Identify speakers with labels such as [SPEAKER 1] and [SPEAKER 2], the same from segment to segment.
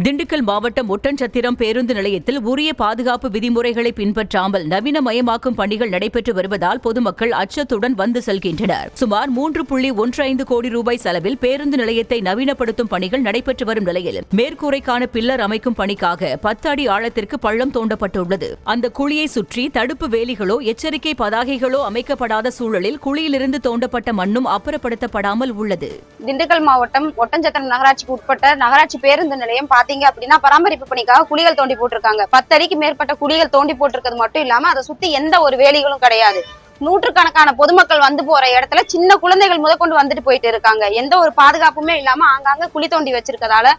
[SPEAKER 1] திண்டுக்கல் மாவட்டம் ஒட்டன்சத்திரம் பேருந்து நிலையத்தில் உரிய பாதுகாப்பு விதிமுறைகளை பின்பற்றாமல் நவீனமயமாக்கும் பணிகள் நடைபெற்று வருவதால் பொதுமக்கள் அச்சத்துடன் வந்து செல்கின்றனர். சுமார் 3.15 கோடி ரூபாய் செலவில் பேருந்து நிலையத்தை நவீனப்படுத்தும் பணிகள் நடைபெற்று வரும் நிலையில் மேற்கூரைக்கான பில்லர் அமைக்கும் பணிக்காக 10 அடி ஆழத்திற்கு பள்ளம் தோண்டப்பட்டுள்ளது. அந்த குழியை சுற்றி தடுப்பு வேலிகளோ எச்சரிக்கை பதாகைகளோ அமைக்கப்படாத சூழலில் குழியிலிருந்து தோண்டப்பட்ட மண்ணும் அப்புறப்படுத்தப்படாமல் உள்ளது.
[SPEAKER 2] திண்டுக்கல் மாவட்டம் ஒட்டன்சத்திரம் நகராட்சிக்கு உட்பட்ட நகராட்சி பேருந்து நிலையம் பாத்தீங்க அப்படின்னா பராமரிப்பு பணிக்காக குழிகள் தோண்டி போட்டிருக்காங்க. 10 அடிக்கு மேற்பட்ட குழிகள் தோண்டி போட்டிருக்கிறது மட்டும் இல்லாம அதை சுத்தி எந்த ஒரு வேலிகளும் கிடையாது. நூற்றுக்கணக்கான பொதுமக்கள் வந்து போற இடத்துல சின்ன குழந்தைகள் முதற்கொண்டு வந்துட்டு போயிட்டு இருக்காங்க. எந்த ஒரு பாதுகாப்புமே இல்லாம ஆங்காங்க குழி தோண்டி வச்சிருக்கதால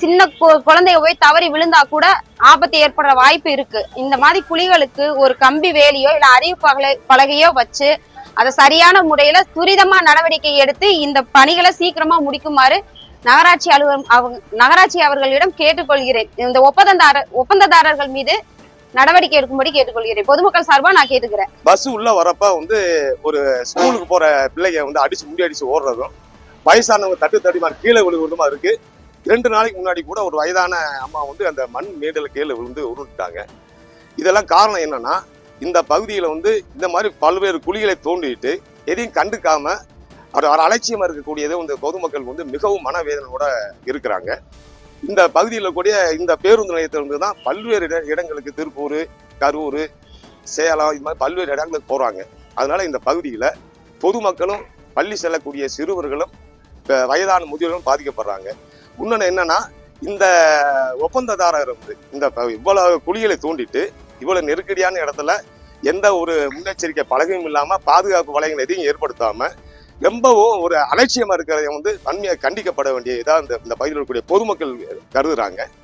[SPEAKER 2] சின்ன குழந்தைங்க போய் தவறி விழுந்தா கூட ஆபத்து ஏற்படுற வாய்ப்பு இருக்கு. இந்த மாதிரி குழிகளுக்கு ஒரு கம்பி வேலியோ இல்ல அறிவு பலகையோ வச்சு அதை சரியான முறையில துரிதமா நடவடிக்கை எடுத்து இந்த பணிகளை சீக்கிரமா முடிக்குமாறு நகராட்சி அவர்களிடம் கேட்டுக்கொள்கிறேன். இந்த ஒப்பந்ததாரர்கள் மீது நடவடிக்கை எடுக்கும்படி கேட்டுக்கொள்கிறேன். பொதுமக்கள் சார்பா நான் கேட்டுக்கிறேன்.
[SPEAKER 3] பஸ் உள்ள வரப்ப ஒரு ஸ்கூலுக்கு போற பிள்ளைங்க அடிச்சு முடி அடிச்சு ஓடுறதும், வயசானவங்க தட்டு மாதிரி கீழே விழுவதுமா இருக்கு. 2 நாளைக்கு முன்னாடி கூட ஒரு வயதான அம்மா அந்த மண் மேடல கீழே விழுந்து உருட்டாங்க. இதெல்லாம் காரணம் என்னன்னா, இந்த பகுதியில இந்த மாதிரி பல்வேறு குழிகளை தோண்டிட்டு எதையும் கண்டுக்காம அலட்சியமா இருக்கக்கூடியது பொதுமக்கள் மிகவும் மனவேதனையோட இருக்கிறாங்க. இந்த பகுதியில் கூடிய இந்த பேருந்து நிலையத்தில் தான் பல்வேறு இடங்களுக்கு திருப்பூர், கரூர், சேலம் இது மாதிரி பல்வேறு இடங்களுக்கு போறாங்க. அதனால இந்த பகுதியில பொதுமக்களும் பள்ளி செல்லக்கூடிய சிறுவர்களும் வயதான முதியோர்களும் பாதிக்கப்படுறாங்க. இன்னொன்னு என்னன்னா, இந்த ஒப்பந்ததாரர் இந்த இவ்வளவு குழிகளை தோண்டிட்டு இவ்வளவு நெருக்கடியான இடத்துல எந்த ஒரு முன்னெச்சரிக்கை பலகையும் இல்லாம பாதுகாப்பு வலைகள் எதையும் ஏற்படுத்தாம ரொம்பவும் ஒரு அலட்சியமா இருக்கிறத வன்மையாக கண்டிக்கப்பட வேண்டிய இதான் இந்த பகுதியில் இருக்கக்கூடிய பொதுமக்கள் கருதுறாங்க.